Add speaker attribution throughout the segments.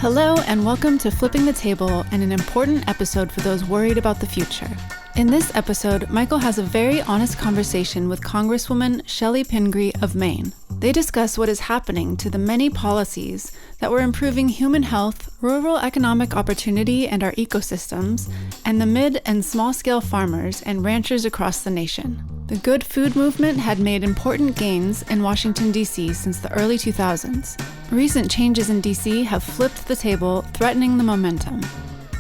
Speaker 1: Hello and welcome to Flipping the Table and an important episode for those worried about the future. In this episode, Michael has a very honest conversation with Congresswoman Chellie Pingree of Maine. They discuss what is happening to the many policies that were improving human health, rural economic opportunity and our ecosystems, and the mid and small-scale farmers and ranchers across the nation. The good food movement had made important gains in Washington, D.C. since the early 2000s. Recent changes in D.C. have flipped the table, threatening the momentum.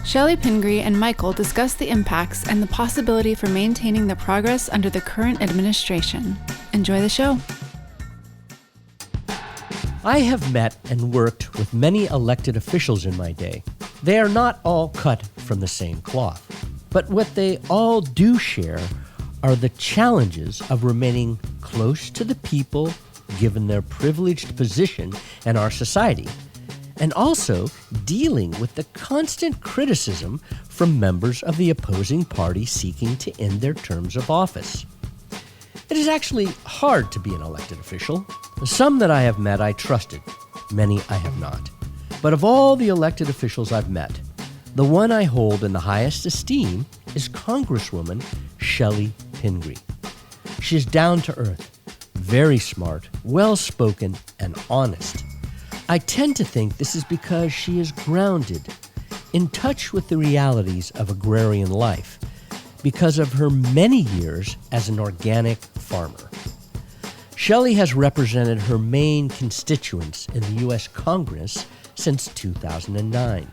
Speaker 1: Chellie Pingree and Michael discuss the impacts and the possibility for maintaining the progress under the current administration. Enjoy the show.
Speaker 2: I have met and worked with many elected officials in my day. They are not all cut from the same cloth. But what they all do share are the challenges of remaining close to the people given their privileged position in our society, and also dealing with the constant criticism from members of the opposing party seeking to end their terms of office. It is actually hard to be an elected official. Some that I have met I trusted, many I have not. But of all the elected officials I've met, the one I hold in the highest esteem is Congresswoman Chellie Pingree. She is down to earth, very smart, well-spoken, and honest. I tend to think this is because she is grounded, in touch with the realities of agrarian life, because of her many years as an organic farmer. Chellie has represented her Maine constituents in the U.S. Congress since 2009.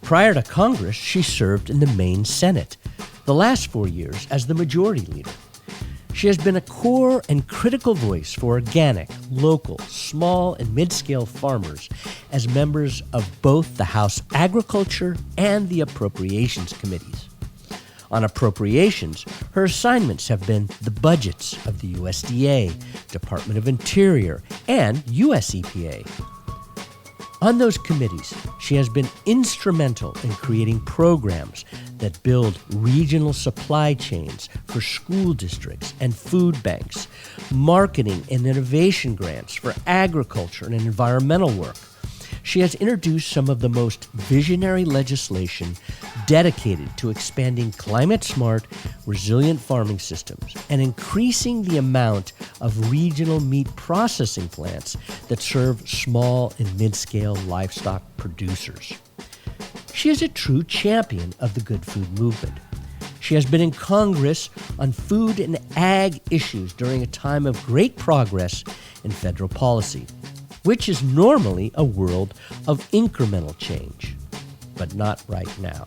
Speaker 2: Prior to Congress, she served in the Maine Senate, the last 4 years as the majority leader. She has been a core and critical voice for organic, local, small, and mid-scale farmers as members of both the House Agriculture and the Appropriations Committees. On appropriations, her assignments have been the budgets of the USDA, Department of Interior, and US EPA. On those committees, she has been instrumental in creating programs that build regional supply chains for school districts and food banks, marketing and innovation grants for agriculture and environmental work. She has introduced some of the most visionary legislation dedicated to expanding climate-smart, resilient farming systems and increasing the amount of regional meat processing plants that serve small and mid-scale livestock producers. She is a true champion of the good food movement. She has been in Congress on food and ag issues during a time of great progress in federal policy, which is normally a world of incremental change, but not right now.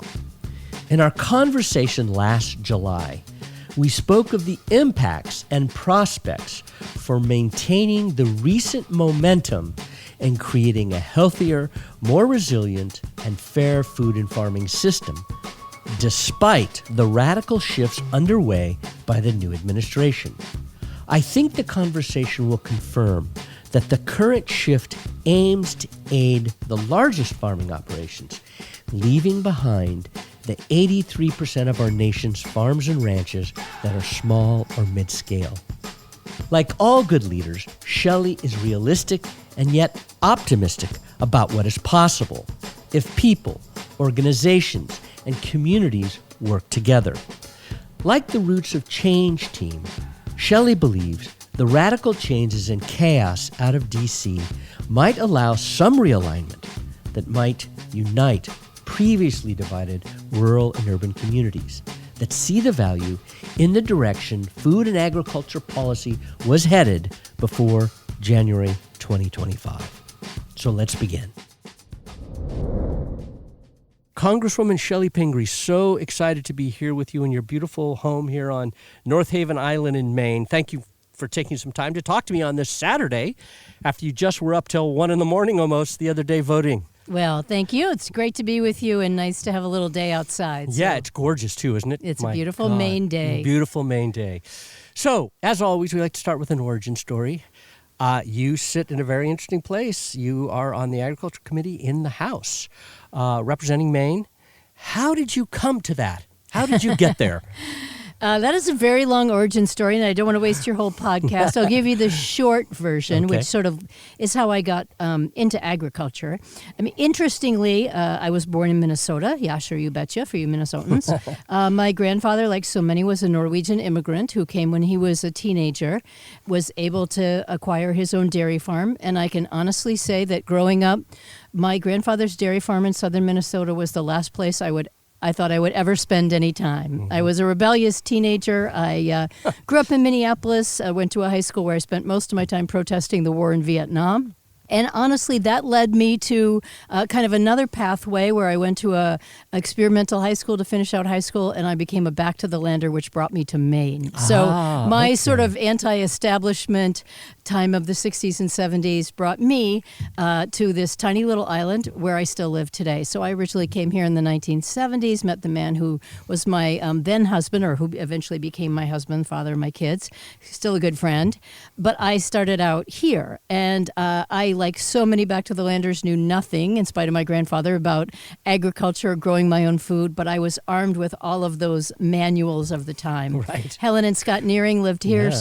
Speaker 2: In our conversation last July, we spoke of the impacts and prospects for maintaining the recent momentum and creating a healthier, more resilient, and fair food and farming system, despite the radical shifts underway by the new administration. I think the conversation will confirm that the current shift aims to aid the largest farming operations, leaving behind the 83% of our nation's farms and ranches that are small or mid-scale. Like all good leaders, Chellie is realistic and yet optimistic about what is possible if people, organizations, and communities work together. Like the Roots of Change team, Chellie believes the radical changes and chaos out of D.C. might allow some realignment that might unite previously divided rural and urban communities that see the value in the direction food and agriculture policy was headed before January 2025. So let's begin. Congresswoman Chellie Pingree, so excited to be here with you in your beautiful home here on North Haven Island in Maine. Thank you for taking some time to talk to me on this Saturday after you just were up till 1 a.m. almost the other day voting.
Speaker 3: Well, thank you. It's great to be with you and nice to have a little day outside.
Speaker 2: Yeah, it's gorgeous too, isn't it?
Speaker 3: It's a beautiful Maine day.
Speaker 2: Beautiful Maine day. So, as always, we like to start with an origin story. You sit in a very interesting place. You are on the Agriculture Committee in the House, representing Maine. How did you come to that? How did you get there?
Speaker 3: That is a very long origin story, and I don't want to waste your whole podcast. I'll give you the short version, which sort of is how I got into agriculture. I mean, interestingly, I was born in Minnesota. Yeah, sure, you betcha, for you Minnesotans. My grandfather, like so many, was a Norwegian immigrant who came when he was a teenager, was able to acquire his own dairy farm, and I can honestly say that growing up, my grandfather's dairy farm in southern Minnesota was the last place I thought I would ever spend any time. Mm-hmm. I was a rebellious teenager. I grew up in Minneapolis. I went to a high school where I spent most of my time protesting the war in Vietnam. And honestly, that led me to kind of another pathway where I went to a experimental high school to finish out high school, and I became a back to the lander, which brought me to Maine. So my sort of anti-establishment time of the 60s and 70s brought me to this tiny little island where I still live today. So I originally came here in the 1970s, met the man who was my then husband, or who eventually became my husband, father of my kids, still a good friend. But I started out here, and I, like so many back to the landers, knew nothing, in spite of my grandfather, about agriculture or growing my own food, but I was armed with all of those manuals of the time.
Speaker 2: Right.
Speaker 3: Helen and Scott Nearing lived here,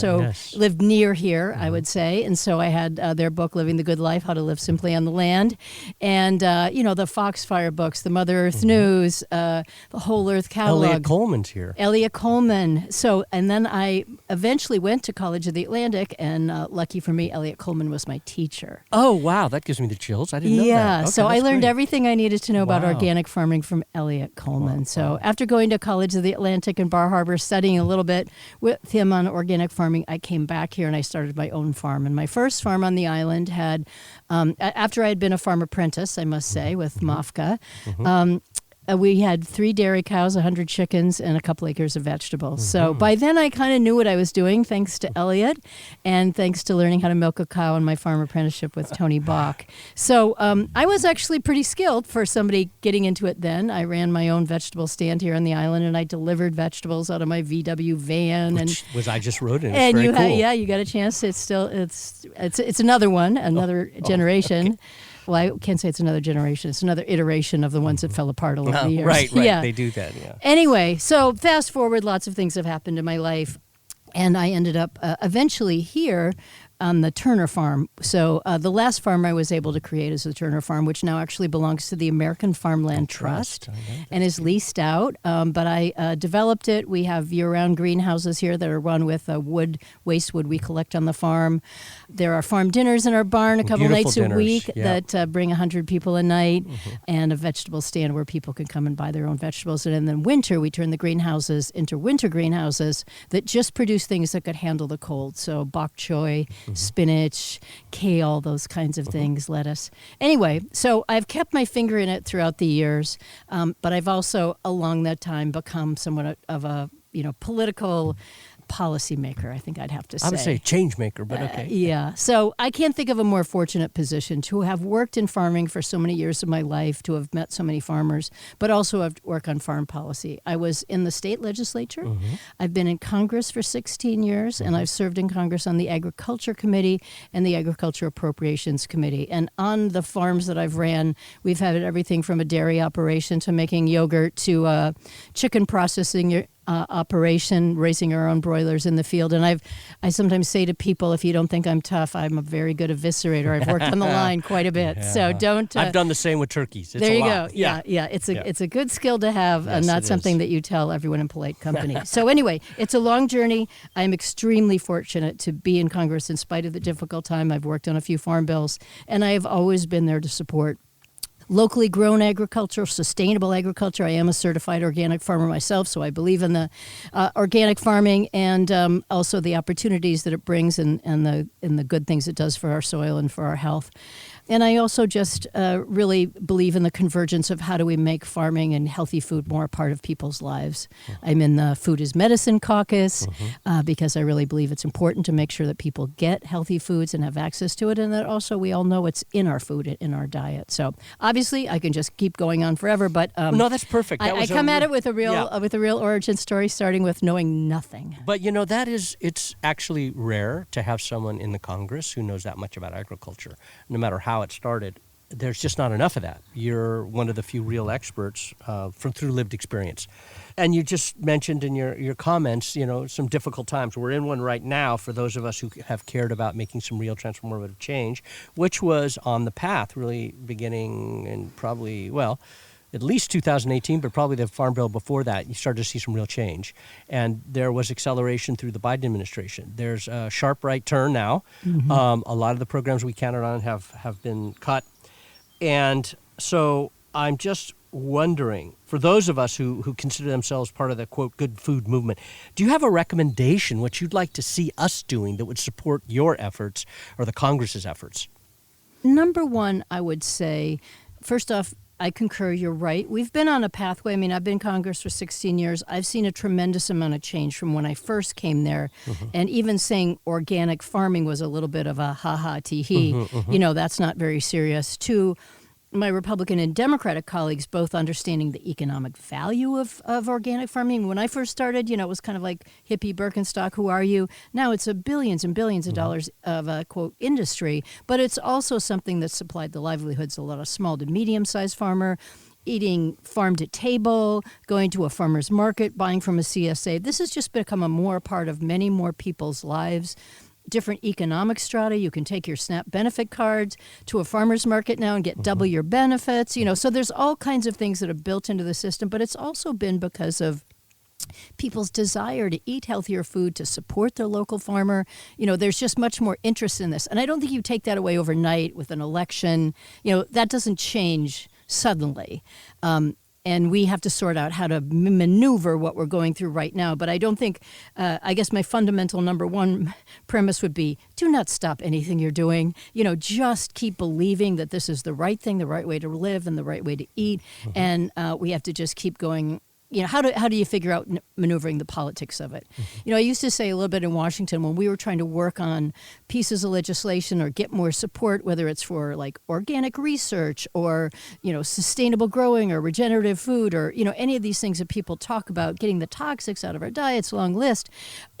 Speaker 3: lived near here, I would say, and so I had their book, Living the Good Life, How to Live Simply on the Land, and, the Foxfire books, the Mother Earth News, the Whole Earth Catalog.
Speaker 2: Elliot Coleman's here.
Speaker 3: Elliot Coleman. So, and then I eventually went to College of the Atlantic, and lucky for me, Elliot Coleman was my teacher.
Speaker 2: Oh, wow, that gives me the chills. I didn't know that.
Speaker 3: Yeah,
Speaker 2: Okay,
Speaker 3: so I learned
Speaker 2: great.
Speaker 3: everything I needed to know about organic farming from Elliot Coleman.
Speaker 2: Wow.
Speaker 3: So after going to College of the Atlantic in Bar Harbor, studying a little bit with him on organic farming, I came back here and I started my own farm. And my first farm on the island had, after I had been a farm apprentice, I must say, with Mafka, we had 3 dairy cows, 100 chickens, and a couple acres of vegetables. So by then I kind of knew what I was doing, thanks to Elliot, and thanks to learning how to milk a cow in my farm apprenticeship with Tony Bach. So I was actually pretty skilled for somebody getting into it then. I ran my own vegetable stand here on the island, and I delivered vegetables out of my VW van.
Speaker 2: I just rode in.
Speaker 3: And
Speaker 2: it's very cool.
Speaker 3: you got a chance. It's another one, another generation.
Speaker 2: Okay.
Speaker 3: Well, I can't say it's another generation. It's another iteration of the ones that fell apart over the years.
Speaker 2: Right.
Speaker 3: Yeah.
Speaker 2: They do that, yeah.
Speaker 3: Anyway, so fast forward, lots of things have happened in my life. And I ended up eventually here on the Turner Farm. So the last farm I was able to create is the Turner Farm, which now actually belongs to the American Farmland Trust and is leased out. But I developed it. We have year-round greenhouses here that are run with waste wood we collect on the farm. There are farm dinners in our barn a couple nights a week that bring 100 people a night, and a vegetable stand where people can come and buy their own vegetables. And then winter, we turn the greenhouses into winter greenhouses that just produce things that could handle the cold. So bok choy, spinach, kale, those kinds of things, lettuce. Anyway, so I've kept my finger in it throughout the years, but I've also, along that time, become somewhat of a political policymaker, I think I'd have to say.
Speaker 2: I would say change maker, but okay.
Speaker 3: Yeah. So I can't think of a more fortunate position to have worked in farming for so many years of my life, to have met so many farmers, but also have worked on farm policy. I was in the state legislature. I've been in Congress for 16 years, and I've served in Congress on the Agriculture Committee and the Agriculture Appropriations Committee. And on the farms that I've ran, we've had everything from a dairy operation to making yogurt to chicken processing operation, raising our own broilers in the field. And I sometimes say to people, if you don't think I'm tough, I'm a very good eviscerator. I've worked on the line quite a bit.
Speaker 2: Yeah.
Speaker 3: So don't...
Speaker 2: I've done the same with turkeys. It's
Speaker 3: there you
Speaker 2: a lot.
Speaker 3: go. Yeah. It's a good skill to have, and not something that you tell everyone in polite company. So anyway, it's a long journey. I'm extremely fortunate to be in Congress in spite of the difficult time. I've worked on a few farm bills, and I have always been there to support locally grown agriculture, sustainable agriculture. I am a certified organic farmer myself, so I believe in the organic farming and also the opportunities that it brings and the good things it does for our soil and for our health. And I also just really believe in the convergence of how do we make farming and healthy food more a part of people's lives. I'm in the Food is Medicine caucus because I really believe it's important to make sure that people get healthy foods and have access to it, and that also we all know it's in our food, in our diet. So obviously I can just keep going on forever, but
Speaker 2: no, that's perfect.
Speaker 3: I come at it with a real origin story, starting with knowing nothing.
Speaker 2: But it's actually rare to have someone in the Congress who knows that much about agriculture, no matter how it started. there's just not enough of that. You're one of the few real experts through lived experience. And you just mentioned in your comments, some difficult times. We're in one right now for those of us who have cared about making some real transformative change, which was on the path really beginning in probably, at least 2018, but probably the Farm Bill before that, you started to see some real change. And there was acceleration through the Biden administration. There's a sharp right turn now. Mm-hmm. A lot of the programs we counted on have been cut. And so I'm just wondering, for those of us who consider themselves part of the, quote, good food movement, do you have a recommendation, what you'd like to see us doing that would support your efforts or the Congress's efforts?
Speaker 3: Number one, I would say, first off, I concur, you're right. We've been on a pathway. I mean, I've been in Congress for 16 years. I've seen a tremendous amount of change from when I first came there. Mm-hmm. And even saying organic farming was a little bit of a ha-ha, tee-hee. Mm-hmm, mm-hmm. That's not very serious. Two, my Republican and Democratic colleagues both understanding the economic value of organic farming. When I first started, it was kind of like hippie Birkenstock, who are you? Now it's a billions and billions of dollars of a, quote, industry, but it's also something that supplied the livelihoods of a lot of small to medium-sized farmer, eating farm to table, going to a farmer's market, buying from a CSA. This has just become a more part of many more people's lives. Different economic strata. You can take your SNAP benefit cards to a farmer's market now and get double your benefits. So there's all kinds of things that are built into the system, but it's also been because of people's desire to eat healthier food, to support their local farmer. There's just much more interest in this. And I don't think you take that away overnight with an election. That doesn't change suddenly. And we have to sort out how to maneuver what we're going through right now. But I don't think, I guess my fundamental number one premise would be, do not stop anything you're doing. Just keep believing that this is the right thing, the right way to live, and the right way to eat. Mm-hmm. And we have to just keep going. How do you figure out maneuvering the politics of it? Mm-hmm. I used to say a little bit in Washington when we were trying to work on pieces of legislation or get more support, whether it's for like organic research or, sustainable growing or regenerative food or, any of these things that people talk about, getting the toxics out of our diets, long list.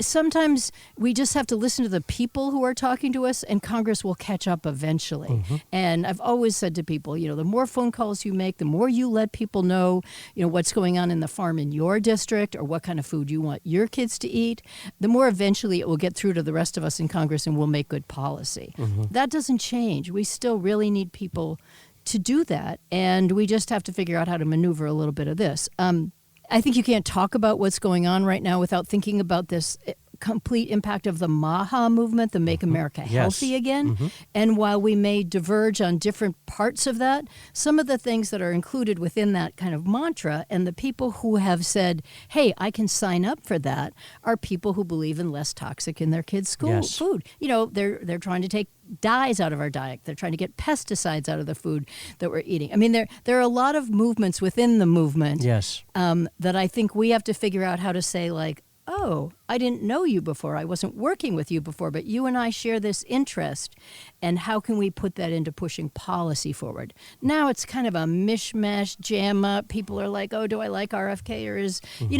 Speaker 3: Sometimes we just have to listen to the people who are talking to us, and Congress will catch up eventually. Mm-hmm. And I've always said to people, the more phone calls you make, the more you let people know, what's going on in the farm in your district or what kind of food you want your kids to eat, the more eventually it will get through to the rest of us in Congress and we'll make good policy. Mm-hmm. That doesn't change. We still really need people to do that, and we just have to figure out how to maneuver a little bit of this. I think you can't talk about what's going on right now without thinking about this complete impact of the MAHA movement, the Make America Healthy Again. Mm-hmm. And while we may diverge on different parts of that, some of the things that are included within that kind of mantra and the people who have said, hey, I can sign up for that, are people who believe in less toxic in their kids' food. They're trying to take dyes out of our diet. They're trying to get pesticides out of the food that we're eating. I mean, there are a lot of movements within the movement that I think we have to figure out how to say, like, oh, I didn't know you before. I wasn't working with you before, but you and I share this interest. And how can we put that into pushing policy forward? Now it's kind of a mishmash, jam up. People are like, oh, do I like RFK or is, we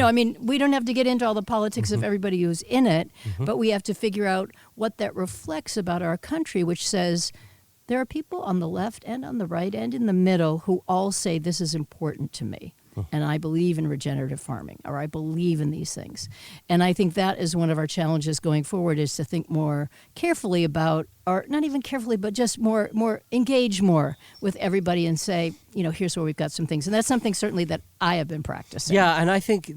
Speaker 3: don't have to get into all the politics of everybody who's in it, but we have to figure out what that reflects about our country, which says there are people on the left and on the right and in the middle who all say this is important to me. And I believe in regenerative farming, or I believe in these things. And I think that is one of our challenges going forward, is to think more carefully about, or not even carefully, but just more engage more with everybody and say, here's where we've got some things. And that's something certainly that I have been practicing.
Speaker 2: Yeah, and I think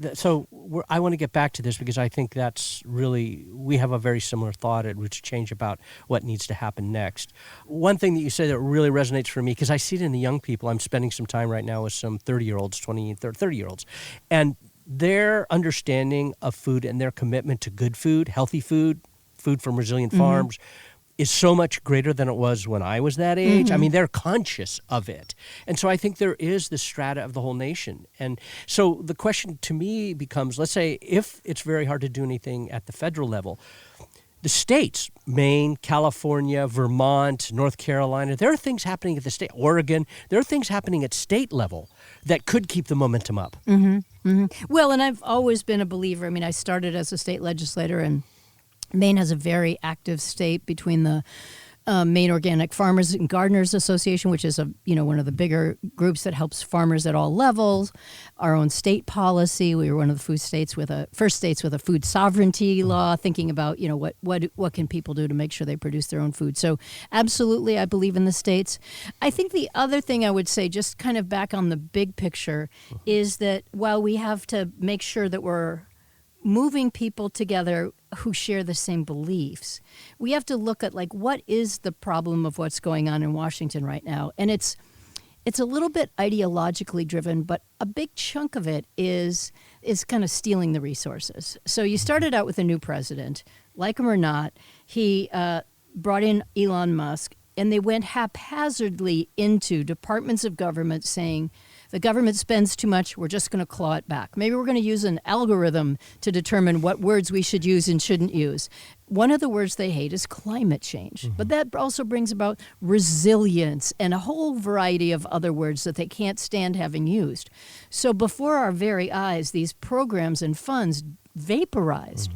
Speaker 2: I want to get back to this because I think that's really, we have a very similar thought at Roots of Change about what needs to happen next. One thing that you say that really resonates for me, because I see it in the young people. I'm spending some time right now with some 30-year-olds, 30-year-olds, and their understanding of food and their commitment to good food, healthy food, food from resilient farms, is so much greater than it was when I was that age. I mean, they're conscious of it. And so I think there is this strata of the whole nation. And so the question to me becomes, let's say if it's very hard to do anything at the federal level, the states, Maine, California, Vermont, North Carolina, there are things happening at the state, Oregon, there are things happening at state level that could keep the momentum up.
Speaker 3: Well, and I've always been a believer. I mean, I started as a state legislator, and Maine has a very active state between the Maine Organic Farmers and Gardeners Association, which is one of the bigger groups that helps farmers at all levels. Our own state policy. We were one of the first states with a food sovereignty law, thinking about what can people do to make sure they produce their own food. So absolutely, I believe in the states. I think the other thing I would say, just kind of back on the big picture, is that while we have to make sure that we're moving people together who share the same beliefs, we have to look at what is the problem of what's going on in Washington right now. And it's a little bit ideologically driven, but a big chunk of it is kind of stealing the resources. So you started out with a new president, like him or not. He brought in Elon Musk, and they went haphazardly into departments of government saying, the government spends too much, we're just going to claw it back. Maybe we're going to use an algorithm to determine what words we should use and shouldn't use. One of the words they hate is climate change. But that also brings about resilience and a whole variety of other words that they can't stand having used. So before our very eyes, these programs and funds vaporized.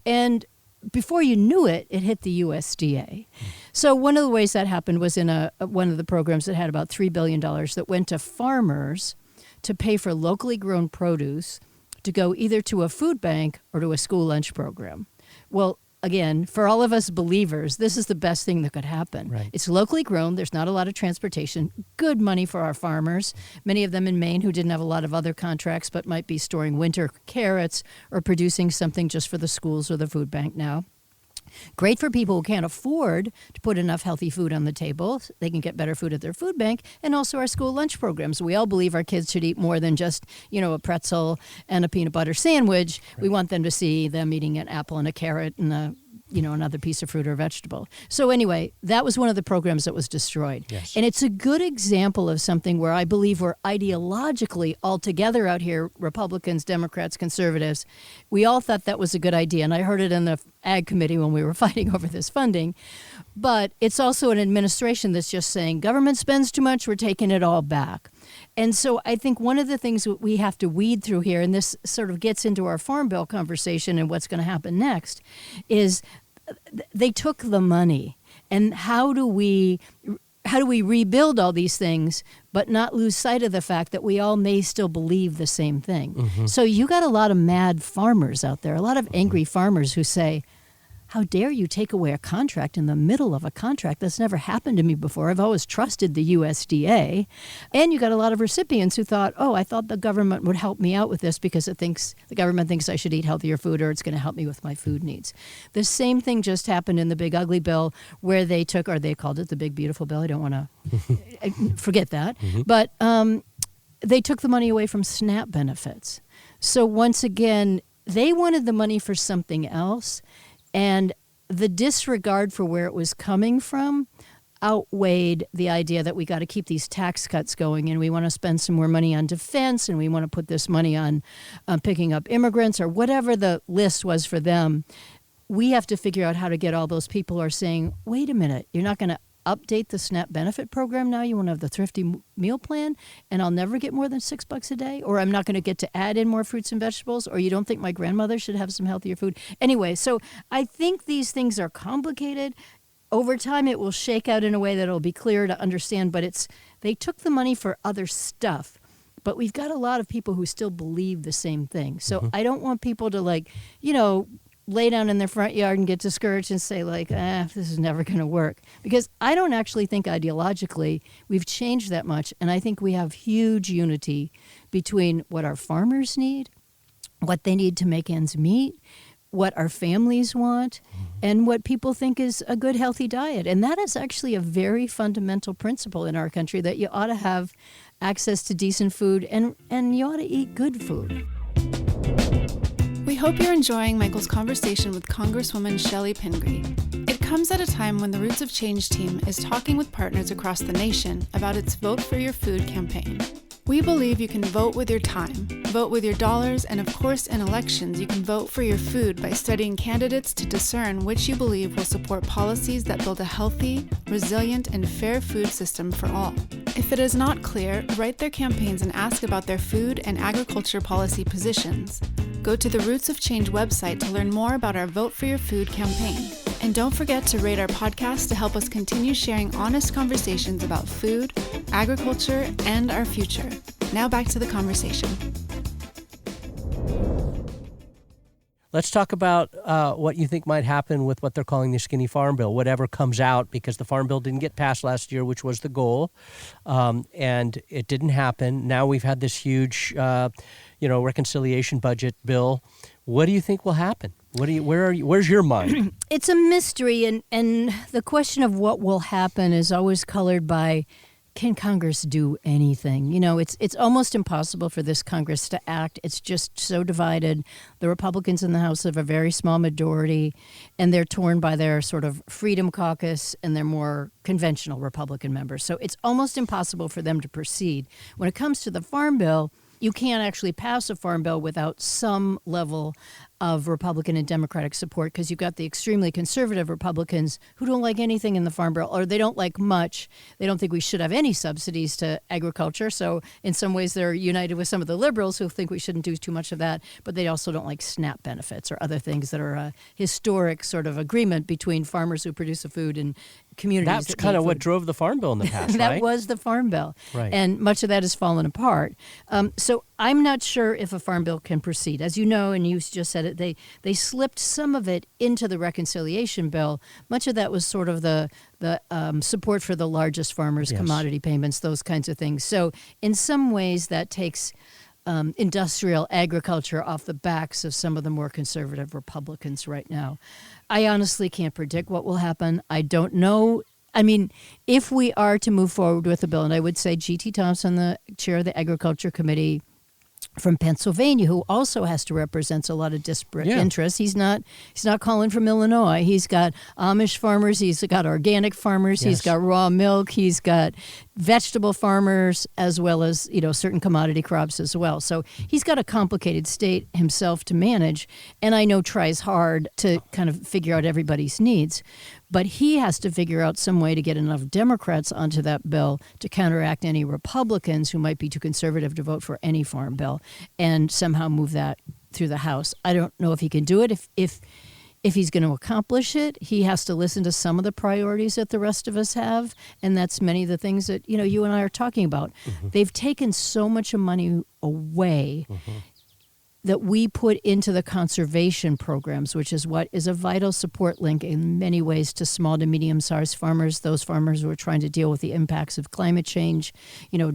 Speaker 3: And before you knew it, it hit the USDA. So one of the ways that happened was in one of the programs that had about $3 billion that went to farmers to pay for locally grown produce to go either to a food bank or to a school lunch program. Well, again, for all of us believers, this is the best thing that could happen.
Speaker 2: Right.
Speaker 3: It's locally grown. There's not a lot of transportation. Good money for our farmers, many of them in Maine who didn't have a lot of other contracts but might be storing winter carrots or producing something just for the schools or the food bank now. Great for people who can't afford to put enough healthy food on the table. They can get better food at their food bank, and also our school lunch programs. We all believe our kids should eat more than just, a pretzel and a peanut butter sandwich. Right. We want them to see them eating an apple and a carrot and another piece of fruit or vegetable. So anyway, that was one of the programs that was destroyed.
Speaker 2: Yes.
Speaker 3: And it's a good example of something where I believe we're ideologically all together out here, Republicans, Democrats, conservatives. We all thought that was a good idea. And I heard it in the Ag Committee when we were fighting over this funding. But it's also an administration that's just saying, government spends too much, we're taking it all back. And so I think one of the things that we have to weed through here, and this sort of gets into our Farm Bill conversation and what's going to happen next, is they took the money. And how do we rebuild all these things but not lose sight of the fact that we all may still believe the same thing? So you got a lot of mad farmers out there, a lot of angry farmers who say, how dare you take away a contract in the middle of a contract? That's never happened to me before. I've always trusted the USDA. And you got a lot of recipients who thought, I thought the government would help me out with this because the government thinks I should eat healthier food or it's going to help me with my food needs. The same thing just happened in the Big Ugly Bill where they called it the Big Beautiful Bill. I don't want to forget that. But they took the money away from SNAP benefits. So once again, they wanted the money for something else. And the disregard for where it was coming from outweighed the idea that we got to keep these tax cuts going and we want to spend some more money on defense and we want to put this money on picking up immigrants or whatever the list was for them. We have to figure out how to get all those people who are saying, wait a minute, you're not going to update the SNAP benefit program now? You want to have the thrifty meal plan and I'll never get more than $6 a day? Or I'm not going to get to add in more fruits and vegetables? Or you don't think my grandmother should have some healthier food? Anyway, so I think these things are complicated. Over time, it will shake out in a way that it'll be clear to understand, but they took the money for other stuff. But we've got a lot of people who still believe the same thing. So I don't want people to lay down in their front yard and get discouraged and say this is never going to work. Because I don't actually think ideologically we've changed that much. And I think we have huge unity between what our farmers need, what they need to make ends meet, what our families want, and what people think is a good, healthy diet. And that is actually a very fundamental principle in our country, that you ought to have access to decent food and you ought to eat good food.
Speaker 1: We hope you're enjoying Michael's conversation with Congresswoman Chellie Pingree. It comes at a time when the Roots of Change team is talking with partners across the nation about its Vote for Your Food campaign. We believe you can vote with your time, vote with your dollars, and of course in elections you can vote for your food by studying candidates to discern which you believe will support policies that build a healthy, resilient, and fair food system for all. If it is not clear, write their campaigns and ask about their food and agriculture policy positions. Go to the Roots of Change website to learn more about our Vote for Your Food campaign. And don't forget to rate our podcast to help us continue sharing honest conversations about food, agriculture, and our future. Now back to the conversation.
Speaker 2: Let's talk about what you think might happen with what they're calling the skinny farm bill, whatever comes out, because the farm bill didn't get passed last year, which was the goal, and it didn't happen. Now we've had this huge, reconciliation budget bill. What do you think will happen? Where's your mind?
Speaker 3: It's a mystery, and the question of what will happen is always colored by, can Congress do anything? It's almost impossible for this Congress to act. It's just so divided. The Republicans in the House have a very small majority, and they're torn by their sort of Freedom Caucus and their more conventional Republican members. So it's almost impossible for them to proceed. When it comes to the Farm Bill, you can't actually pass a Farm Bill without some level of Republican and Democratic support, because you've got the extremely conservative Republicans who don't like anything in the Farm Bill, or they don't like much. They don't think we should have any subsidies to agriculture. So in some ways they're united with some of the liberals who think we shouldn't do too much of that, but they also don't like SNAP benefits or other things that are a historic sort of agreement between farmers who produce the food and communities.
Speaker 2: That's kind of what drove the Farm Bill in the past,
Speaker 3: That
Speaker 2: right?
Speaker 3: was the Farm Bill.
Speaker 2: Right.
Speaker 3: And much of that has fallen apart. So I'm not sure if a Farm Bill can proceed. As you know, and you just said it, they slipped some of it into the reconciliation bill. Much of that was sort of the support for the largest farmers, yes, commodity payments, those kinds of things. So in some ways that takes industrial agriculture off the backs of some of the more conservative Republicans right now. I honestly can't predict what will happen. I don't know. I mean, if we are to move forward with the bill, and I would say G.T. Thompson, the chair of the Agriculture Committee from Pennsylvania, who also has to represent a lot of disparate interests. He's not calling from Illinois. He's got Amish farmers. He's got organic farmers. Yes. He's got raw milk. He's got vegetable farmers, as well as certain commodity crops as well. So he's got a complicated state himself to manage, and I know tries hard to kind of figure out everybody's needs. But he has to figure out some way to get enough Democrats onto that bill to counteract any Republicans who might be too conservative to vote for any farm bill, and somehow move that through the House. I don't know if he can do it. If he's going to accomplish it, he has to listen to some of the priorities that the rest of us have, and that's many of the things that you and I are talking about. Mm-hmm. They've taken so much money away. Mm-hmm. that we put into the conservation programs, which is what is a vital support link in many ways to small to medium-sized farmers, those farmers who are trying to deal with the impacts of climate change,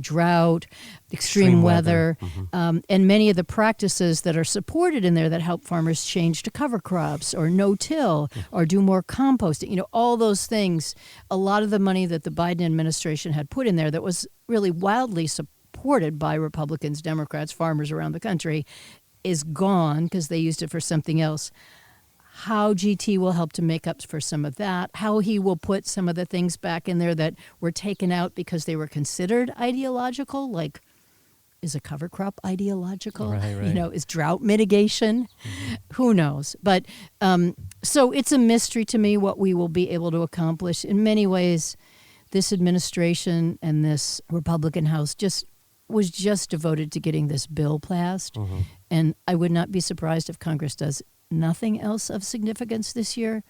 Speaker 3: drought, extreme weather, mm-hmm. And many of the practices that are supported in there that help farmers change to cover crops or no-till or do more composting, all those things. A lot of the money that the Biden administration had put in there that was really wildly supported by Republicans, Democrats, farmers around the country is gone because they used it for something else. How GT will help to make up for some of that, how he will put some of the things back in there that were taken out because they were considered ideological, like is a cover crop ideological? Right. Is drought mitigation? Mm-hmm. Who knows? But so it's a mystery to me what we will be able to accomplish. In many ways, this administration and this Republican House was just devoted to getting this bill passed. Mm-hmm. And I would not be surprised if Congress does nothing else of significance this year,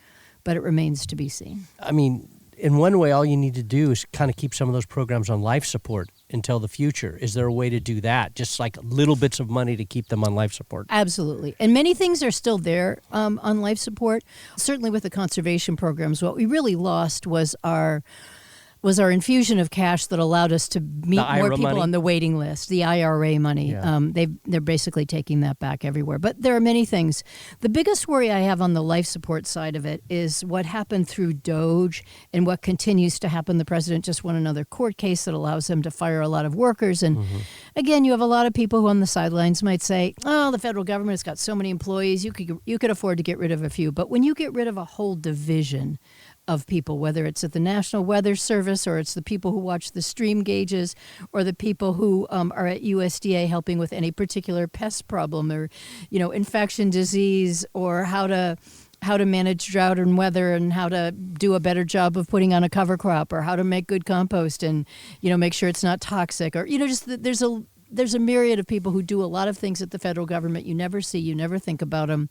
Speaker 3: but it remains to be seen.
Speaker 2: I mean, in one way, all you need to do is kind of keep some of those programs on life support until the future. Is there a way to do that? Just like little bits of money to keep them on life support?
Speaker 3: Absolutely. And many things are still there on life support. Certainly with the conservation programs, what we really lost was our infusion of cash that allowed us to meet more people money on the waiting list, the IRA money. Yeah. They're basically taking that back everywhere. But there are many things. The biggest worry I have on the life support side of it is what happened through DOGE and what continues to happen. The president just won another court case that allows him to fire a lot of workers. And again, you have a lot of people who on the sidelines might say, oh, the federal government has got so many employees, you could afford to get rid of a few. But when you get rid of a whole division of people, whether it's at the National Weather Service or it's the people who watch the stream gauges or the people who are at USDA helping with any particular pest problem or, infection disease or how to manage drought and weather and how to do a better job of putting on a cover crop or how to make good compost and, make sure it's not toxic or, there's a myriad of people who do a lot of things at the federal government you never see, you never think about them.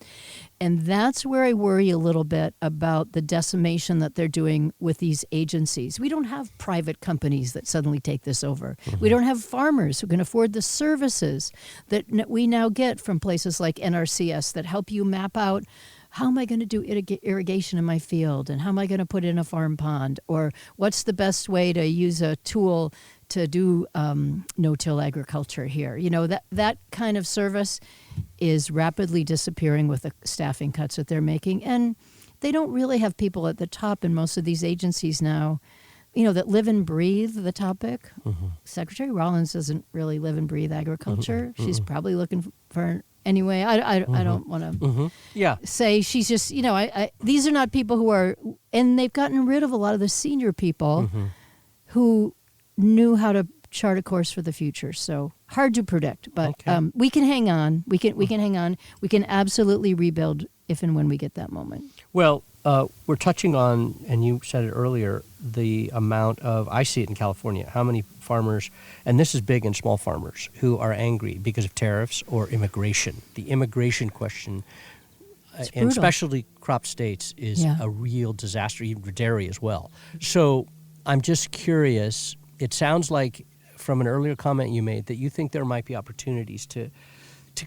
Speaker 3: And that's where I worry a little bit about the decimation that they're doing with these agencies. We don't have private companies that suddenly take this over. Mm-hmm. We don't have farmers who can afford the services that we now get from places like NRCS that help you map out, how am I going to do irrigation in my field? And how am I going to put in a farm pond? Or what's the best way to use a tool to do no-till agriculture here? You know, that kind of service is rapidly disappearing with the staffing cuts that they're making. And they don't really have people at the top in most of these agencies now, you know, that live and breathe the topic. Mm-hmm. Secretary Rollins doesn't really live and breathe agriculture. Mm-hmm. She's probably looking for... Anyway, I don't want to say she's just, you know, these are not people who are, and they've gotten rid of a lot of the senior people who knew how to chart a course for the future. So hard to predict, but we can hang on. We can hang on. We can absolutely rebuild if and when we get that moment.
Speaker 2: Well, we're touching on, and you said it earlier, the amount of, I see it in California, how many farmers, and this is big and small farmers, who are angry because of tariffs or immigration. The immigration question in specialty crop states is a real disaster, even for dairy as well. So I'm just curious, it sounds like from an earlier comment you made that you think there might be opportunities to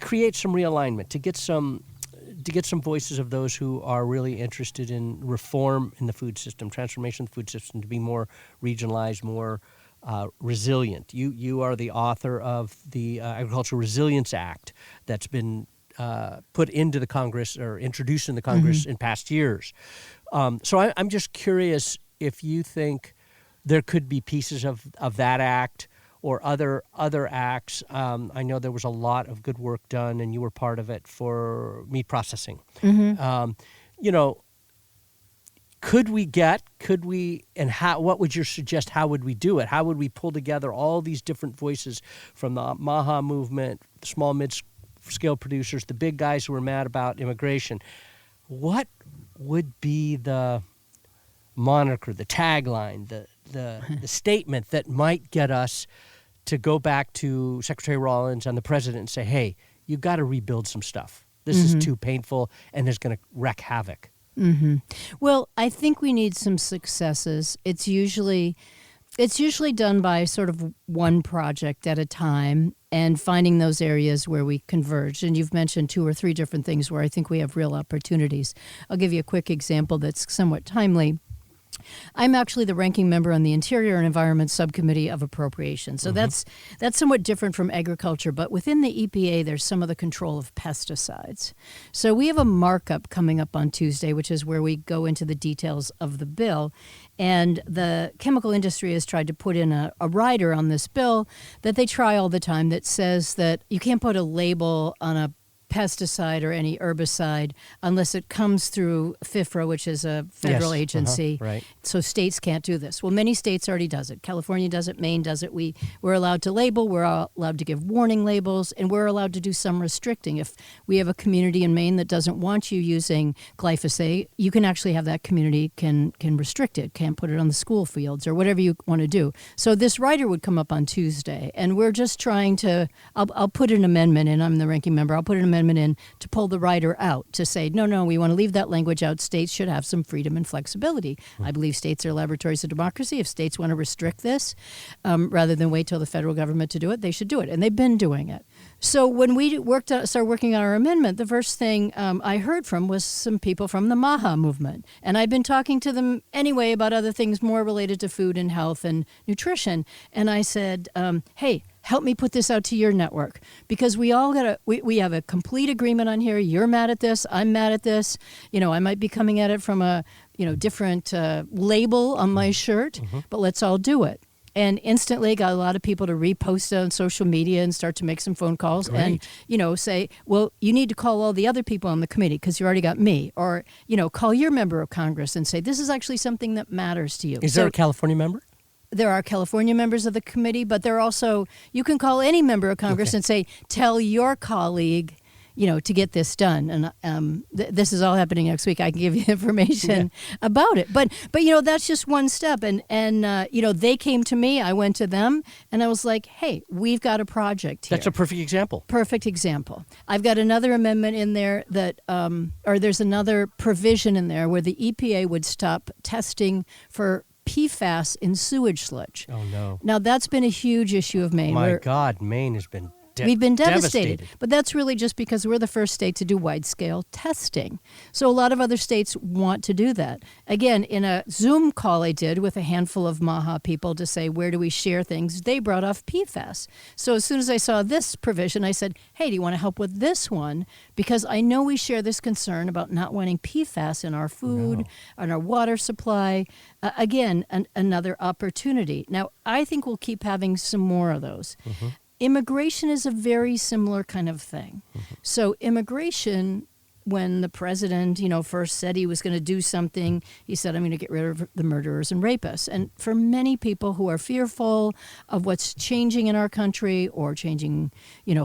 Speaker 2: create some realignment, to get some voices of those who are really interested in reform in the food system, transformation of the food system to be more regionalized, more resilient. You are the author of the Agricultural Resilience Act that's been put into the Congress or introduced in the Congress in past years. So I'm just curious if you think there could be pieces of that act or other acts. I know there was a lot of good work done, and you were part of it for meat processing. Mm-hmm. You know, could we, and how? What would you suggest? How would we do it? How would we pull together all these different voices from the MAHA movement, the small, mid-scale producers, the big guys who are mad about immigration? What would be the moniker, the tagline, the statement that might get us to go back to Secretary Rollins and the president and say, hey, you've got to rebuild some stuff. This is too painful and is going to wreak havoc.
Speaker 3: Mm-hmm. Well, I think we need some successes. It's usually done by sort of one project at a time and finding those areas where we converge. And you've mentioned 2 or 3 different things where I think we have real opportunities. I'll give you a quick example that's somewhat timely. I'm actually the ranking member on the Interior and Environment Subcommittee of Appropriations. So that's somewhat different from agriculture, but within the EPA, there's some of the control of pesticides. So we have a markup coming up on Tuesday, which is where we go into the details of the bill. And the chemical industry has tried to put in a rider on this bill that they try all the time that says that you can't put a label on a pesticide or any herbicide unless it comes through FIFRA, which is a federal agency.
Speaker 2: Right.
Speaker 3: So states can't do this. Well, many states already does it. California does it. Maine does it. We're allowed to label. We're allowed to give warning labels, and we're allowed to do some restricting. If we have a community in Maine that doesn't want you using glyphosate, you can actually have that community can restrict it, can't put it on the school fields or whatever you want to do. So this rider would come up on Tuesday, and we're just trying to, I'll put an amendment in. I'm the ranking member. I'll put an amendment in to pull the rider out to say, no, we want to leave that language out. States should have some freedom and flexibility. I believe states are laboratories of democracy. If states want to restrict this, rather than wait till the federal government to do it, they should do it. And they've been doing it. So when we started working on our amendment, the first thing I heard from was some people from the MAHA movement. And I've been talking to them anyway about other things more related to food and health and nutrition. And I said, hey, help me put this out to your network, because we all we have a complete agreement on here. You're mad at this. I'm mad at this. You know, I might be coming at it from a, different label on my shirt, but let's all do it. And instantly got a lot of people to repost it on social media and start to make some phone calls.
Speaker 2: Great.
Speaker 3: And, say, well, you need to call all the other people on the committee because you already got me. Or, call your member of Congress and say, this is actually something that matters to you.
Speaker 2: Is there a California member?
Speaker 3: There are California members of the committee, but there are also, you can call any member of Congress and say, tell your colleague, to get this done. And this is all happening next week. I can give you information about it. But that's just one step. And they came to me. I went to them, and I was like, hey, we've got a project here.
Speaker 2: That's a perfect example.
Speaker 3: Perfect example. I've got another amendment in there that, or there's another provision in there where the EPA would stop testing for PFAS in sewage sludge.
Speaker 2: Oh, no.
Speaker 3: Now, that's been a huge issue of Maine.
Speaker 2: My God, Maine has been
Speaker 3: we've been devastated. But that's really just because we're the first state to do wide-scale testing. So a lot of other states want to do that. Again, in a Zoom call I did with a handful of MAHA people to say, where do we share things, they brought off PFAS. So as soon as I saw this provision, I said, hey, do you want to help with this one? Because I know we share this concern about not wanting PFAS in our food, in our water supply. Again, another opportunity. Now, I think we'll keep having some more of those. Mm-hmm. Immigration is a very similar kind of thing. Mm-hmm. So immigration, when the president, first said he was going to do something, he said, I'm going to get rid of the murderers and rapists. And for many people who are fearful of what's changing in our country or changing,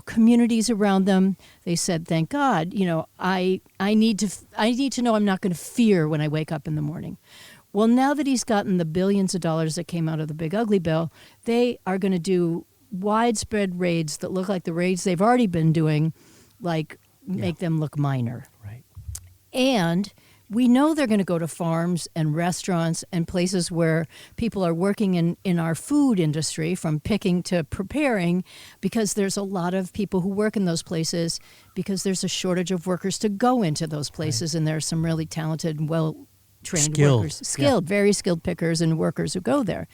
Speaker 3: communities around them, they said, thank God, I need to know I'm not going to fear when I wake up in the morning. Well, now that he's gotten the billions of dollars that came out of the Big Ugly Bill, they are going to do widespread raids that look like the raids they've already been doing, make them look minor.
Speaker 2: Right.
Speaker 3: And we know they're going to go to farms and restaurants and places where people are working in our food industry, from picking to preparing, because there's a lot of people who work in those places because there's a shortage of workers to go into those places, and there are some really talented and well-trained workers. Very skilled pickers and workers who go there.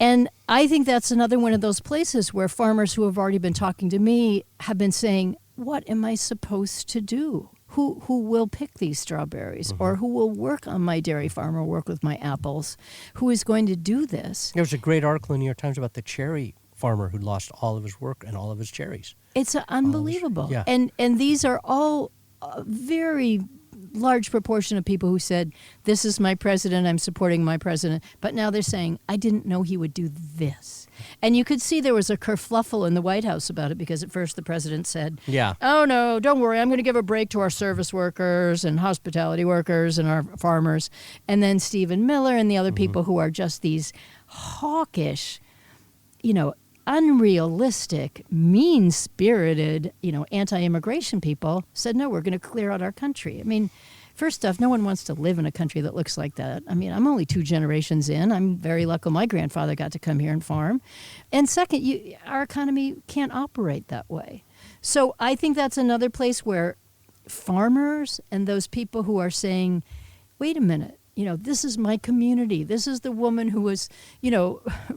Speaker 3: And I think that's another one of those places where farmers who have already been talking to me have been saying, what am I supposed to do? Who will pick these strawberries? Mm-hmm. Or who will work on my dairy farm or work with my apples? Who is going to do this?
Speaker 2: There was a great article in the New York Times about the cherry farmer who lost all of his work and all of his cherries.
Speaker 3: It's unbelievable.
Speaker 2: Yeah.
Speaker 3: And these are all very large proportion of people who said, this is my president, I'm supporting my president. But now they're saying, I didn't know he would do this. And you could see there was a kerfluffle in the White House about it, because at first the president said, oh, no, don't worry, I'm going to give a break to our service workers and hospitality workers and our farmers. And then Stephen Miller and the other people who are just these hawkish, unrealistic, mean-spirited, anti-immigration people said, no, we're going to clear out our country. I mean, first off, no one wants to live in a country that looks like that. I mean, I'm only 2 generations in. I'm very lucky my grandfather got to come here and farm. And second, our economy can't operate that way. So I think that's another place where farmers and those people who are saying, wait a minute, this is my community. This is the woman who was,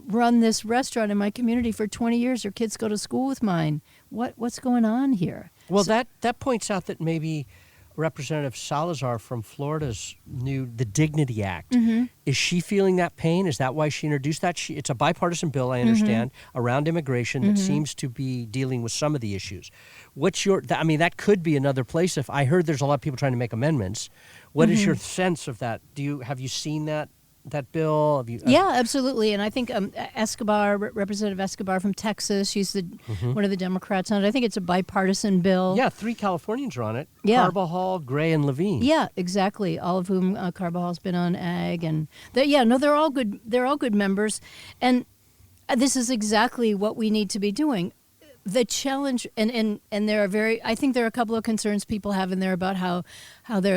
Speaker 3: run this restaurant in my community for 20 years. Her kids go to school with mine. What's going on here?
Speaker 2: Well, that points out that maybe Representative Salazar from Florida's the Dignity Act. Mm-hmm. Is she feeling that pain? Is that why she introduced that? It's a bipartisan bill, I understand, around immigration that seems to be dealing with some of the issues. That could be another place. If I heard there's a lot of people trying to make amendments. What is your sense of that? Have you seen that bill?
Speaker 3: Yeah, absolutely. And I think Representative Escobar from Texas, she's one of the Democrats on it. I think it's a bipartisan bill.
Speaker 2: Yeah, 3 Californians are on it.
Speaker 3: Yeah.
Speaker 2: Carbajal, Gray, and Levine.
Speaker 3: Yeah, exactly. All of whom Carbajal's been on ag, and they're all good. They're all good members, and this is exactly what we need to be doing. The challenge, and there are I think there are a couple of concerns people have in there about how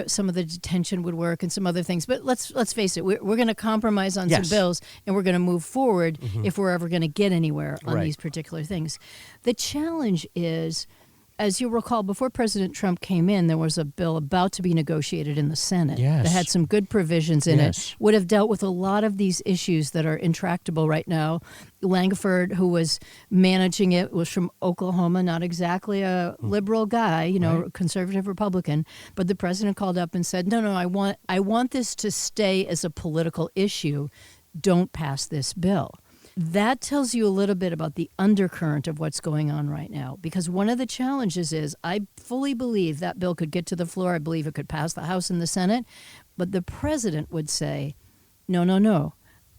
Speaker 3: some of the detention would work and some other things. But let's face it, we're going to compromise on some bills, and we're going to move forward if we're ever going to get anywhere on these particular things. The challenge is, as you recall, before President Trump came in, there was a bill about to be negotiated in the Senate that had some good provisions in it, would have dealt with a lot of these issues that are intractable right now. Langford, who was managing it, was from Oklahoma, not exactly a liberal guy, conservative Republican. But the president called up and said, no, I want this to stay as a political issue. Don't pass this bill. That tells you a little bit about the undercurrent of what's going on right now. Because one of the challenges is, I fully believe that bill could get to the floor. I believe it could pass the House and the Senate. But the president would say, no.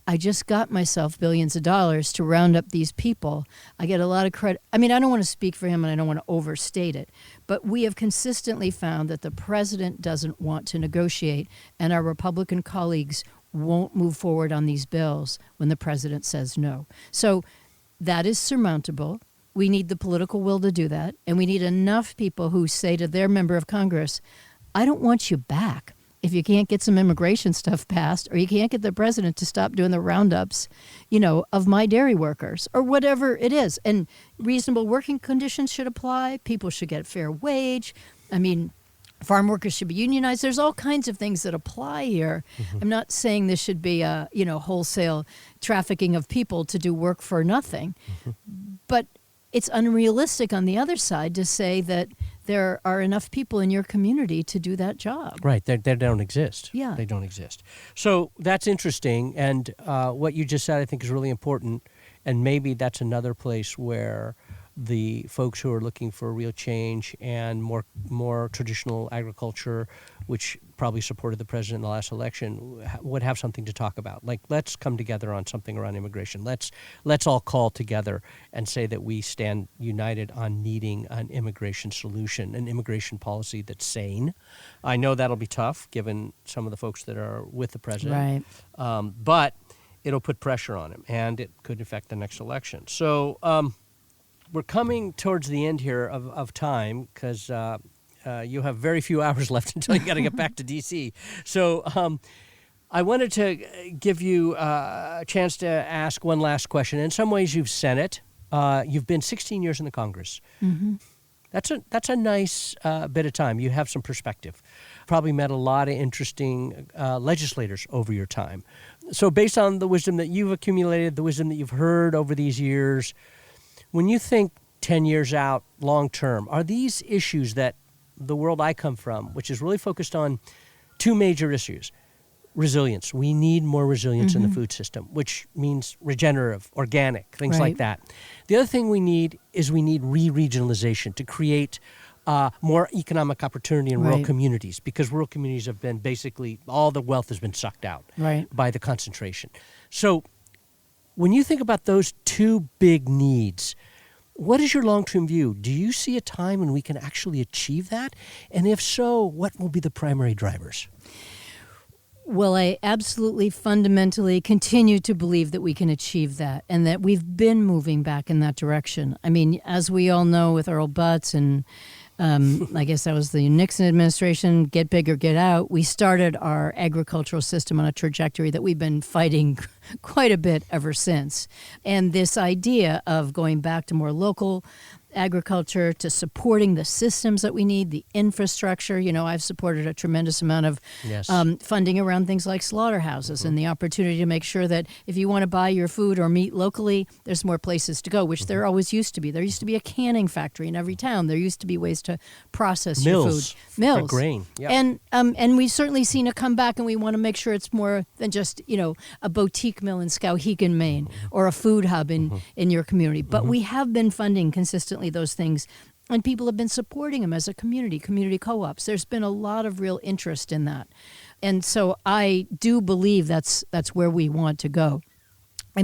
Speaker 3: I just got myself billions of dollars to round up these people. I get a lot of credit. I mean, I don't want to speak for him and I don't want to overstate it, but we have consistently found that the president doesn't want to negotiate, and our Republican colleagues won't move forward on these bills when the president says no. So that is surmountable. We need the political will to do that, and we need enough people who say to their member of Congress, I don't want you back if you can't get some immigration stuff passed, or you can't get the president to stop doing the roundups, of my dairy workers, or whatever it is. And reasonable working conditions should apply. People should get fair wage. I mean, farm workers should be unionized. There's all kinds of things that apply here. Mm-hmm. I'm not saying this should be a, wholesale trafficking of people to do work for nothing. Mm-hmm. But it's unrealistic on the other side to say that there are enough people in your community to do that job.
Speaker 2: Right. They don't exist.
Speaker 3: Yeah.
Speaker 2: They don't exist. So that's interesting. And what you just said, I think, is really important. And maybe that's another place where the folks who are looking for real change and more traditional agriculture, which probably supported the president in the last election, would have something to talk about. Like, let's come together on something around immigration. Let's all call together and say that we stand united on needing an immigration solution, an immigration policy that's sane. I know that'll be tough given some of the folks that are with the president.
Speaker 3: Right.
Speaker 2: But it'll put pressure on him, and it could affect the next election. So we're coming towards the end here of time, because you have very few hours left until you got to get back to D.C. So I wanted to give you a chance to ask one last question. In some ways, you've said it. You've been 16 years in the Congress. Mm-hmm. That's a nice bit of time. You have some perspective. Probably met a lot of interesting legislators over your time. So based on the wisdom that you've accumulated, the wisdom that you've heard over these years, when you think 10 years out, long term, are these issues that the world I come from, which is really focused on two major issues? Resilience. We need more resilience in the food system, which means regenerative, organic, things like that. The other thing we need re-regionalization to create more economic opportunity in rural communities, because rural communities have been basically, all the wealth has been sucked out by the concentration. So when you think about those two big needs, what is your long-term view? Do you see a time when we can actually achieve that? And if so, what will be the primary drivers?
Speaker 3: Well, I absolutely fundamentally continue to believe that we can achieve that, and that we've been moving back in that direction. I mean, as we all know with Earl Butz and I guess that was the Nixon administration, get big or get out, we started our agricultural system on a trajectory that we've been fighting quite a bit ever since. And this idea of going back to more local agriculture, to supporting the systems that we need, the infrastructure. I've supported a tremendous amount of funding around things like slaughterhouses and the opportunity to make sure that if you want to buy your food or meat locally, there's more places to go, which there always used to be. There used to be a canning factory in every town. There used to be ways to process your food.
Speaker 2: Mills. For grain. Yep.
Speaker 3: And we've certainly seen it come back, and we want to make sure it's more than just, a boutique mill in Skowhegan, Maine, or a food hub in your community. But we have been funding consistently those things, and people have been supporting them as a community co-ops. There's been a lot of real interest in that. And so I do believe that's where we want to go. I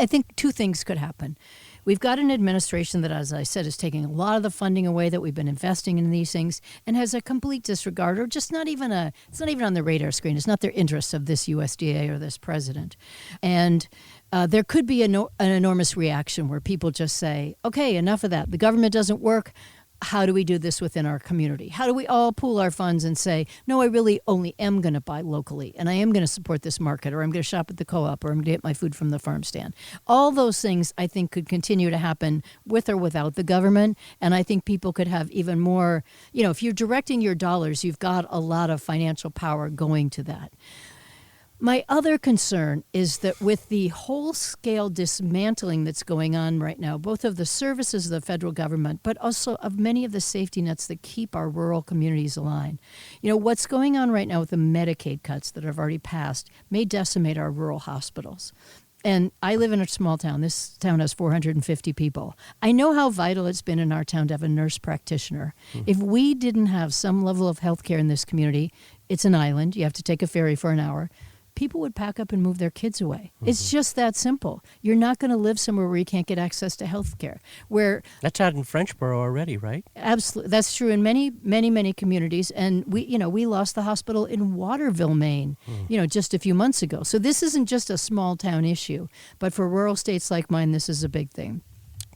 Speaker 3: think two things could happen. We've got an administration that, as I said, is taking a lot of the funding away that we've been investing in these things, and has a complete disregard, or just it's not even on the radar screen. It's not their interest of this USDA or this president. And there could be an enormous reaction where people just say, okay, enough of that. The government doesn't work. How do we do this within our community? How do we all pool our funds and say, no, I really only am going to buy locally, and I am going to support this market, or I'm going to shop at the co-op, or I'm going to get my food from the farm stand. All those things, I think, could continue to happen with or without the government, and I think people could have even more, if you're directing your dollars, you've got a lot of financial power going to that. My other concern is that with the whole-scale dismantling that's going on right now, both of the services of the federal government, but also of many of the safety nets that keep our rural communities alive. What's going on right now with the Medicaid cuts that have already passed may decimate our rural hospitals. And I live in a small town. This town has 450 people. I know how vital it's been in our town to have a nurse practitioner. If we didn't have some level of health care in this community, it's an island. You have to take a ferry for an hour. people would pack up and move their kids away. It's just that simple. You're not going to live somewhere where you can't get access to health care.
Speaker 2: That's out in Frenchboro already, right?
Speaker 3: Absolutely. That's true in many, many, many communities. And we lost the hospital in Waterville, Maine, just a few months ago. So this isn't just a small town issue, but for rural states like mine, this is a big thing.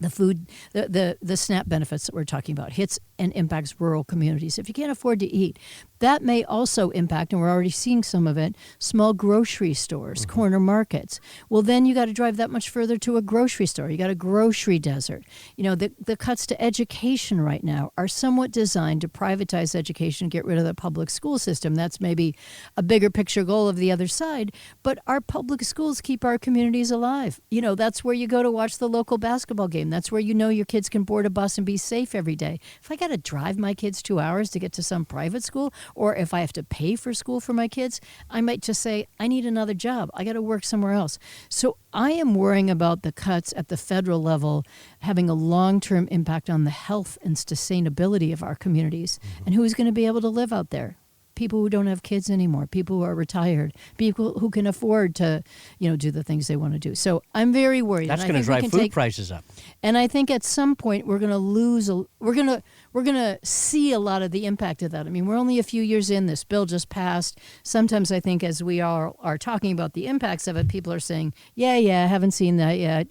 Speaker 3: The food, the SNAP benefits that we're talking about hits and impacts rural communities. If you can't afford to eat, that may also impact, and we're already seeing some of it, small grocery stores, corner markets. Well, then you got to drive that much further to a grocery store. You got a grocery desert. The cuts to education right now are somewhat designed to privatize education, get rid of the public school system. That's maybe a bigger picture goal of the other side, but our public schools keep our communities alive. That's where you go to watch the local basketball game. That's where your kids can board a bus and be safe every day. If I got to drive my kids 2 hours to get to some private school, or if I have to pay for school for my kids, I might just say, I need another job. I got to work somewhere else. So I am worrying about the cuts at the federal level having a long-term impact on the health and sustainability of our communities. And who's going to be able to live out there? People who don't have kids anymore, people who are retired, people who can afford to, do the things they want to do. So I'm very worried.
Speaker 2: That's going to drive food prices up.
Speaker 3: And I think at some point we're going to lose. We're going to see a lot of the impact of that. I mean, we're only a few years in. This bill just passed. Sometimes I think as we are talking about the impacts of it, people are saying, yeah, I haven't seen that yet.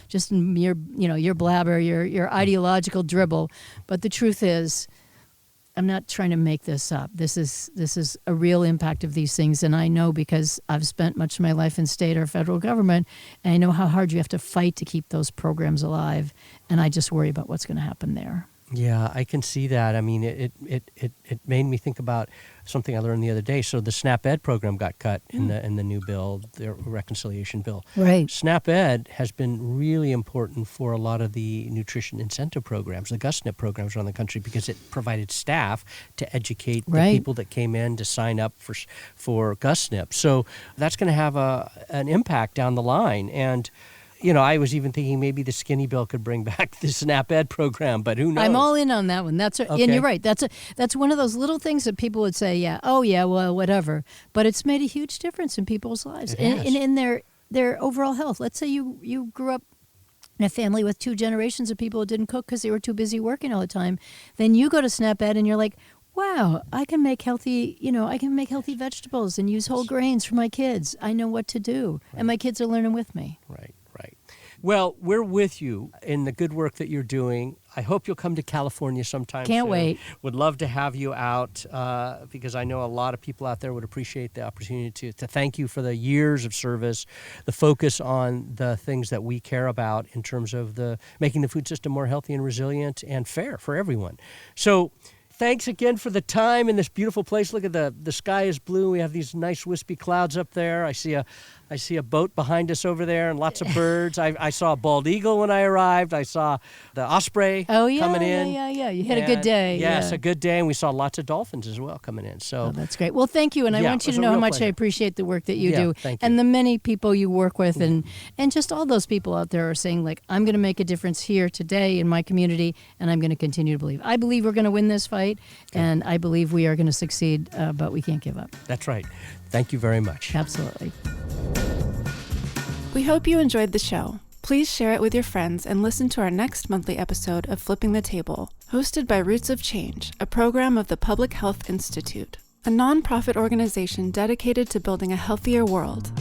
Speaker 3: Just your blabber, your ideological dribble. But the truth is, I'm not trying to make this up. This is a real impact of these things, and I know because I've spent much of my life in state or federal government, and I know how hard you have to fight to keep those programs alive, and I just worry about what's going to happen there.
Speaker 2: Yeah, I can see that. I mean, it made me think about something I learned the other day. So the SNAP Ed program got cut in the new bill, the reconciliation bill.
Speaker 3: Right.
Speaker 2: SNAP Ed has been really important for a lot of the nutrition incentive programs, the GusNIP programs around the country, because it provided staff to educate the people that came in to sign up for GusNIP. So that's going to have an impact down the line. And I was even thinking maybe the skinny bill could bring back the SNAP Ed program, but who knows?
Speaker 3: I'm all in on that one. Okay. And you're right. That's one of those little things that people would say, well, whatever. But it's made a huge difference in people's lives and in their overall health. Let's say you grew up in a family with 2 generations of people who didn't cook because they were too busy working all the time. Then you go to SNAP Ed and you're like, wow, I can make healthy vegetables and use whole grains for my kids. I know what to do. Right. And my kids are learning with me.
Speaker 2: Right. Well, we're with you in the good work that you're doing. I hope you'll come to California sometime soon.
Speaker 3: Can't wait.
Speaker 2: Would love to have you out because I know a lot of people out there would appreciate the opportunity to thank you for the years of service, the focus on the things that we care about in terms of making the food system more healthy and resilient and fair for everyone. So thanks again for the time in this beautiful place. Look at the sky is blue. We have these nice wispy clouds up there. I see a boat behind us over there and lots of birds. I saw a bald eagle when I arrived. I saw the osprey coming in.
Speaker 3: Yeah. You had a good day.
Speaker 2: Yes, a good day. And we saw lots of dolphins as well coming in. So
Speaker 3: that's great. Well, thank you. And I want you to know how much I appreciate the work that you do.
Speaker 2: Thank you.
Speaker 3: And the many people you work with and just all those people out there are saying, like, I'm going to make a difference here today in my community, and I'm going to continue to believe. I believe we're going to win this fight, and I believe we are going to succeed, but we can't give up.
Speaker 2: That's right. Thank you very much.
Speaker 3: Absolutely.
Speaker 1: We hope you enjoyed the show. Please share it with your friends and listen to our next monthly episode of Flipping the Table, hosted by Roots of Change, a program of the Public Health Institute, a nonprofit organization dedicated to building a healthier world.